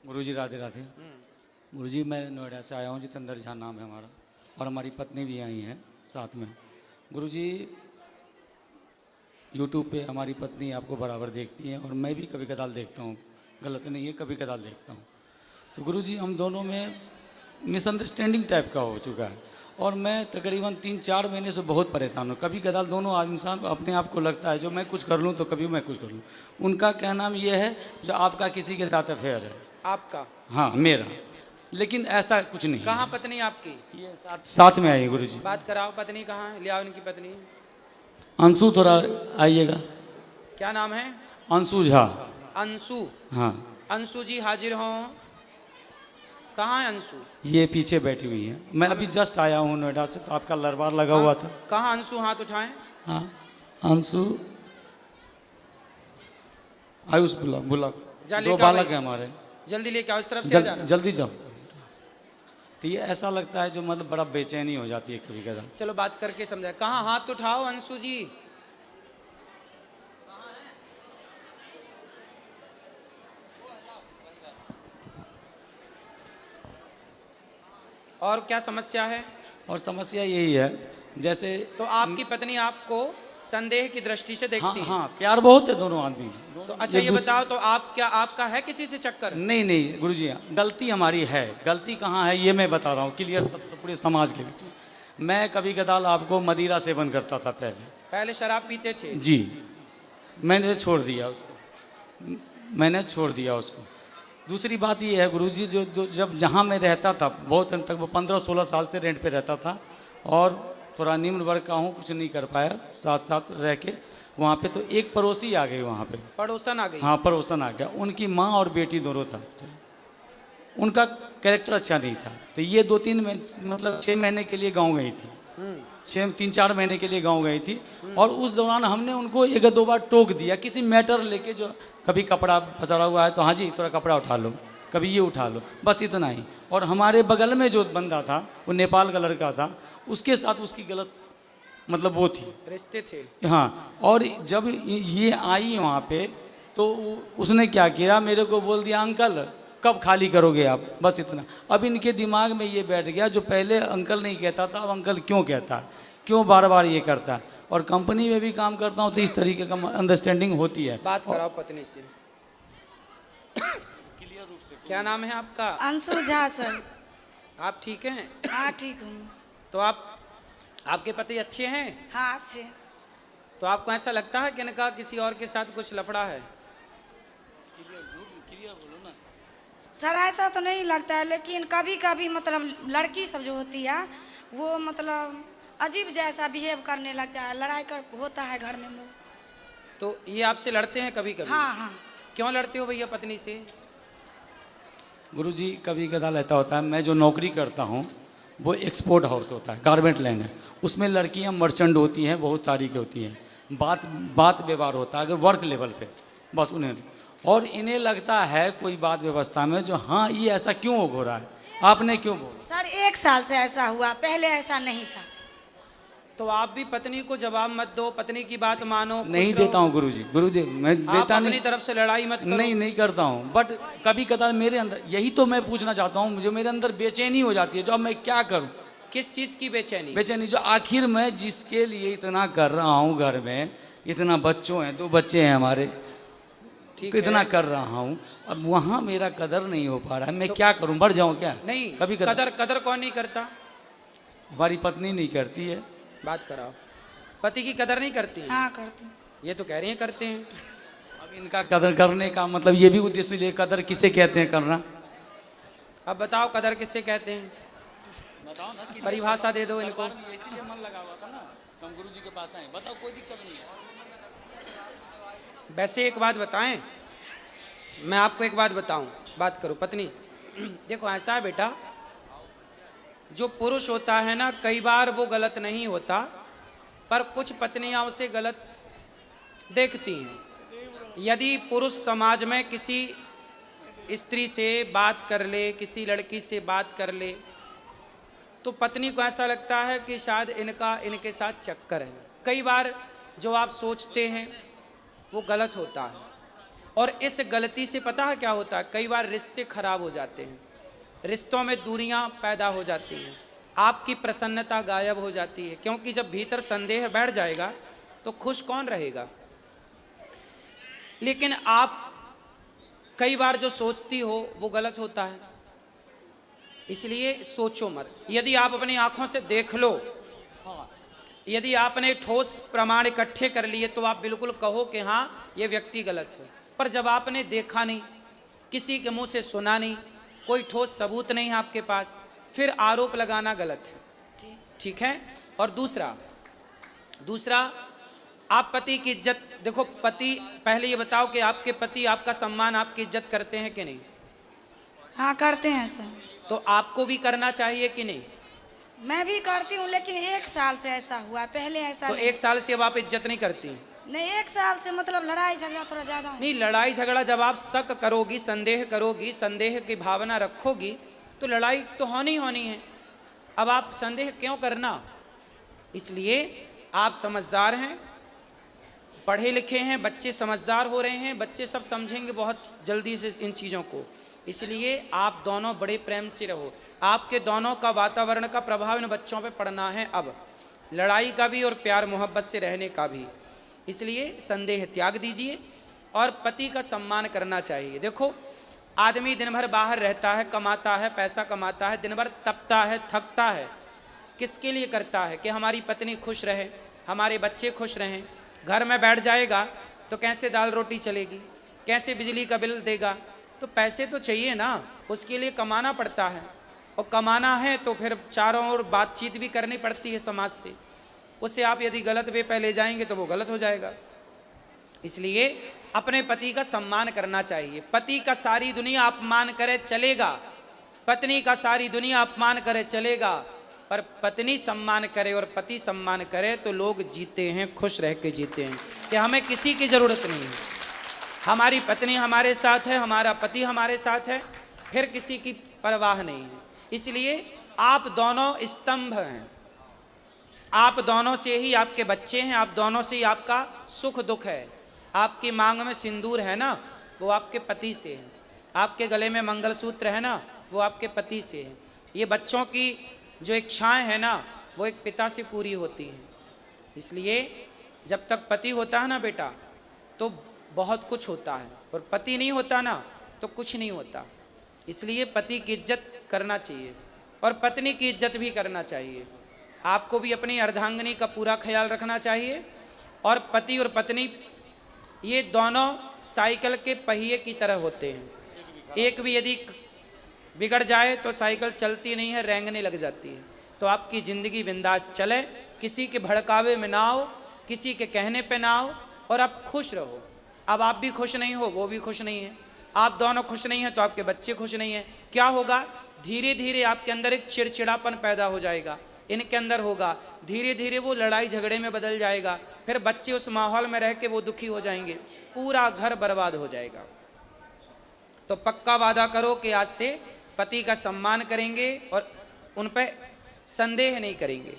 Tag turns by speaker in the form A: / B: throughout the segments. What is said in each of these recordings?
A: गुरुजी राधे राधे। गुरुजी मैं नोएडा से आया हूँ, जितेंद्र झा नाम है हमारा, और हमारी पत्नी भी आई है साथ में। गुरुजी यूट्यूब पे हमारी पत्नी आपको बराबर देखती है और मैं भी कभी कदाल देखता हूँ, गलत नहीं है, कभी कदाल देखता हूँ। तो गुरुजी हम दोनों में मिसअंडरस्टैंडिंग टाइप का हो चुका है और मैं तकरीबन 3-4 महीने से बहुत परेशान हूँ। कभी कदाल दोनों इंसान अपने आप को लगता है जो मैं कुछ कर लूँ तो कभी मैं कुछ कर लूँ। उनका कहना ये है जो आपका किसी के साथ अफेयर है।
B: आपका?
A: हाँ मेरा, लेकिन ऐसा कुछ नहीं।
B: कहाँ पत्नी आपकी?
A: ये साथ में आई गुरुजी।
B: बात कराओ, पत्नी कहाँ है? ले आओ इनकी पत्नी।
A: अंशु थोड़ा आइएगा।
B: क्या नाम है?
A: अंशु झा।
B: अंशु?
A: हाँ।
B: अंशु जी हाजिर हों। कहाँ है अंशु?
A: ये पीछे बैठी हुई है। मैं अभी जस्ट आया हूँ नोएडा से, तो आपका लरबार लगा हुआ था।
B: कहाँ अंशु? हाथ उठाएं।
A: हाँ अंशु आयुष बुला 2 बालक है हमारे।
B: जल्दी लेके आओ, इस तरफ से आ जाना।
A: जल्दी जाओ। तो ये ऐसा लगता है जो मतलब बड़ा बेचैनी हो जाती है कभी कदा।
B: चलो बात करके समझाए। कहाँ? हाथ उठाओ अंशु जी। और क्या समस्या है?
A: और समस्या यही है जैसे
B: तो आपकी पत्नी आपको संदेह की दृष्टि से देखती है?
A: हाँ प्यार बहुत है दोनों आदमी।
B: तो अच्छा ये बताओ, तो आप क्या, आपका है किसी से चक्कर?
A: नहीं गुरुजी, गलती हमारी है। गलती कहाँ है ये मैं बता रहा हूँ क्लियर, सब पूरे समाज के बीच में। मैं कभी कदाल आपको मदिरा सेवन करता था पहले
B: शराब पीते थे
A: जी। मैंने छोड़ दिया उसको। दूसरी बात ये है गुरुजी, जो जब जहाँ मैं रहता था बहुत दिन तक, वो 15-16 साल से रेंट पे रहता था और थोड़ा निम्न वर्ग का हूँ, कुछ नहीं कर पाया साथ रह के वहाँ पे। तो एक पड़ोसी आ गई वहाँ पे,
B: पड़ोसन आ गई।
A: हाँ पड़ोसन आ गया। उनकी माँ और बेटी दोनों था। उनका कैरेक्टर अच्छा नहीं था। तो ये 2-3 मतलब 6 महीने के लिए गाँव गई थी। 3-4 महीने के लिए गाँव गई थी और उस दौरान हमने उनको 1-2 बार टोक दिया किसी मैटर लेके, जो कभी कपड़ा फंसा हुआ है तो हाँ जी थोड़ा कपड़ा उठा लो, कभी ये उठा लो, बस इतना ही। और हमारे बगल में जो बंदा था वो नेपाल का लड़का था, उसके साथ उसकी गलत मतलब वो थी,
B: रिश्ते थे।
A: हाँ। और जब ये आई वहाँ पे तो उसने क्या किया, मेरे को बोल दिया अंकल कब खाली करोगे आप, बस इतना। अब इनके दिमाग में ये बैठ गया, जो पहले अंकल नहीं कहता था अब अंकल क्यों कहता है, क्यों बार बार ये करता है। और कंपनी में भी काम करता हूँ तो इस तरीके का अंडरस्टैंडिंग होती है।
B: बात कराओ पत्नी से। क्या नाम है आपका?
C: अंशु झा सर।
B: आप ठीक हैं?
C: हाँ ठीक हूँ।
B: तो आपके पति अच्छे हैं?
C: हाँ अच्छे।
B: तो आपको ऐसा लगता है कि इनका किसी और के साथ कुछ लफड़ा है?
C: सर ऐसा तो नहीं लगता है, लेकिन कभी कभी मतलब लड़की सब जो होती है वो मतलब अजीब जैसा बिहेव करने लगता है, लड़ाई कर होता है घर में।
B: तो ये आपसे लड़ते हैं कभी कभी?
C: हाँ।
B: क्यों लड़ते हो भैया पत्नी से?
A: गुरुजी कभी कदाल ऐसा होता है, मैं जो नौकरी करता हूँ वो एक्सपोर्ट हाउस होता है, गारमेंट लाइन है, उसमें लड़कियाँ मर्चेंट होती हैं, बहुत तारीखें होती हैं, बात व्यवहार होता है अगर वर्क लेवल पे, बस उन्हें। और इन्हें लगता है कोई बात व्यवस्था में जो हाँ ये ऐसा क्यों हो रहा है, आपने क्यों बोला?
C: सर 1 साल से ऐसा हुआ, पहले ऐसा नहीं था।
B: तो आप भी पत्नी को जवाब मत दो, पत्नी की बात मानो।
A: नहीं देता हूँ गुरुजी मैं देता नहीं।
B: अपनी तरफ से लड़ाई मत करो।
A: नहीं करता हूँ, बट कभी कदार मेरे अंदर, यही तो मैं पूछना चाहता हूँ, मुझे मेरे अंदर बेचैनी हो जाती है, जो अब मैं क्या करूँ।
B: किस चीज की बेचैनी?
A: बेचैनी जो आखिर मैं जिसके लिए इतना कर रहा हूँ, घर में इतना बच्चों हैं, 2 बच्चे हैं हमारे, इतना कर रहा हूँ, अब वहाँ मेरा कदर नहीं हो पा रहा है। मैं क्या करूँ, बढ़ जाऊँ क्या?
B: नहीं,
A: कभी
B: कदर कौन नहीं करता?
A: हमारी पत्नी नहीं करती है।
B: बात कराओ। पति की कदर नहीं करती?
C: हाँ करती।
B: ये तो कह रही हैं करते हैं।
A: अब इनका कदर करने का मतलब ये भी उद्देश्य ले, कदर किसे कहते हैं करना? अब
B: बताओ कदर किसे कहते हैं,
A: बताओ ना,
B: परिभाषा दे दो इनको।
A: इसीलिए मन लगा हुआ था ना, हम गुरुजी के पास आए, बताओ कोई दिक्कत नहीं है।
B: वैसे एक बात बताएं, मैं आपको एक बात बताऊं, बात करो पत्नी। देखो ऐसा है बेटा, जो पुरुष होता है ना, कई बार वो गलत नहीं होता, पर कुछ पत्नियां उसे गलत देखती हैं। यदि पुरुष समाज में किसी स्त्री से बात कर ले, किसी लड़की से बात कर ले, तो पत्नी को ऐसा लगता है कि शायद इनके साथ चक्कर है। कई बार जो आप सोचते हैं वो गलत होता है। और इस गलती से पता है क्या होता है, कई बार रिश्ते खराब हो जाते हैं, रिश्तों में दूरियां पैदा हो जाती हैं, आपकी प्रसन्नता गायब हो जाती है, क्योंकि जब भीतर संदेह बैठ जाएगा तो खुश कौन रहेगा। लेकिन आप कई बार जो सोचती हो वो गलत होता है, इसलिए सोचो मत। यदि आप अपनी आंखों से देख लो, यदि आपने ठोस प्रमाण इकट्ठे कर लिए तो आप बिल्कुल कहो कि हाँ ये व्यक्ति गलत है। पर जब आपने देखा नहीं, किसी के मुंह से सुना नहीं, कोई ठोस सबूत नहीं है आपके पास, फिर आरोप लगाना गलत है। ठीक है। और दूसरा आप पति की इज्जत देखो। पति, पहले ये बताओ कि आपके पति आपका सम्मान, आपकी इज्जत करते हैं कि नहीं?
C: हाँ करते हैं सर।
B: तो आपको भी करना चाहिए कि नहीं?
C: मैं भी करती हूँ, लेकिन 1 साल से ऐसा हुआ, पहले ऐसा
B: तो
C: नहीं।
B: 1 साल से अब आप इज्जत नहीं करती?
C: नहीं, 1 साल से मतलब लड़ाई झगड़ा थोड़ा ज्यादा हो।
B: नहीं, लड़ाई झगड़ा जब आप शक करोगी, संदेह करोगी, संदेह की भावना रखोगी तो लड़ाई तो होनी है। अब आप संदेह क्यों करना? इसलिए आप समझदार हैं, पढ़े लिखे हैं, बच्चे समझदार हो रहे हैं, बच्चे सब समझेंगे बहुत जल्दी से इन चीज़ों को। इसलिए आप दोनों बड़े प्रेम से रहो। आपके दोनों का वातावरण का प्रभाव इन बच्चों पे पड़ना है, अब लड़ाई का भी और प्यार मोहब्बत से रहने का भी। इसलिए संदेह त्याग दीजिए और पति का सम्मान करना चाहिए। देखो, आदमी दिन भर बाहर रहता है, कमाता है, पैसा कमाता है, दिन भर तपता है, थकता है, किसके लिए करता है? कि हमारी पत्नी खुश रहे, हमारे बच्चे खुश रहें। घर में बैठ जाएगा तो कैसे दाल रोटी चलेगी, कैसे बिजली का बिल देगा? तो पैसे तो चाहिए ना, उसके लिए कमाना पड़ता है, और कमाना है तो फिर चारों ओर बातचीत भी करनी पड़ती है समाज से। उसे आप यदि गलत वे पे ले जाएंगे तो वो गलत हो जाएगा। इसलिए अपने पति का सम्मान करना चाहिए। पति का सारी दुनिया अपमान करे चलेगा, पत्नी का सारी दुनिया अपमान करे चलेगा, पर पत्नी सम्मान करे और पति सम्मान करे तो लोग जीते हैं, खुश रह के जीते हैं, कि हमें किसी की ज़रूरत नहीं है। हमारी पत्नी हमारे साथ है, हमारा पति हमारे साथ है, फिर किसी की परवाह नहीं है। इसलिए आप दोनों स्तंभ हैं, आप दोनों से ही आपके बच्चे हैं, आप दोनों से ही आपका सुख दुख है। आपकी मांग में सिंदूर है ना, वो आपके पति से है। आपके गले में मंगलसूत्र है ना, वो आपके पति से है। ये बच्चों की जो इच्छाएं हैं ना, वो एक पिता से पूरी होती हैं। इसलिए जब तक पति होता है ना बेटा, तो बहुत कुछ होता है, और पति नहीं होता ना तो कुछ नहीं होता। इसलिए पति की इज्जत करना चाहिए और पत्नी की इज्जत भी करना चाहिए। आपको भी अपनी अर्धांगिनी का पूरा ख्याल रखना चाहिए। और पति और पत्नी ये दोनों साइकिल के पहिए की तरह होते हैं। एक भी यदि बिगड़ जाए तो साइकिल चलती नहीं है, रेंगने लग जाती है। तो आपकी ज़िंदगी बिंदास चले, किसी के भड़कावे में ना आओ, किसी के कहने पे ना आओ, और आप खुश रहो। अब आप भी खुश नहीं हो, वो भी खुश नहीं है, आप दोनों खुश नहीं हैं तो आपके बच्चे खुश नहीं हैं। क्या होगा? धीरे धीरे आपके अंदर एक चिड़चिड़ापन पैदा हो जाएगा, इनके अंदर होगा, धीरे धीरे वो लड़ाई झगड़े में बदल जाएगा, फिर बच्चे उस माहौल में रह के वो दुखी हो जाएंगे, पूरा घर बर्बाद हो जाएगा। तो पक्का वादा करो कि आज से पति का सम्मान करेंगे और उन पे संदेह नहीं करेंगे।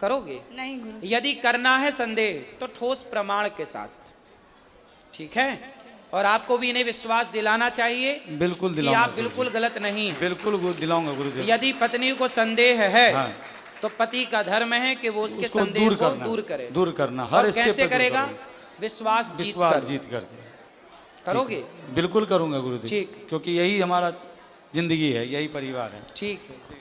B: करोगे?
C: नहीं गुरु।
B: यदि करना है संदेह तो ठोस प्रमाण के साथ, ठीक है? और आपको भी इन्हें विश्वास दिलाना चाहिए,
A: बिल्कुल
B: कि
A: दिलाऊंगा
B: आप बिल्कुल गलत नहीं हैं।
A: बिल्कुल दिलाऊंगा गुरुदेव।
B: यदि पत्नी को संदेह है,
A: हाँ।
B: तो पति का धर्म है कि वो उसके
A: उसको
B: संदेह को दूर करे।
A: दूर करना
B: और
A: हर स्टेप पे
B: कैसे
A: दूर
B: करेगा?
A: करूंगा।
B: विश्वास
A: जीत कर
B: करोगे?
A: बिल्कुल करूंगा गुरुदेव,
B: ठीक।
A: क्योंकि यही हमारा जिंदगी है, यही परिवार है।
B: ठीक है।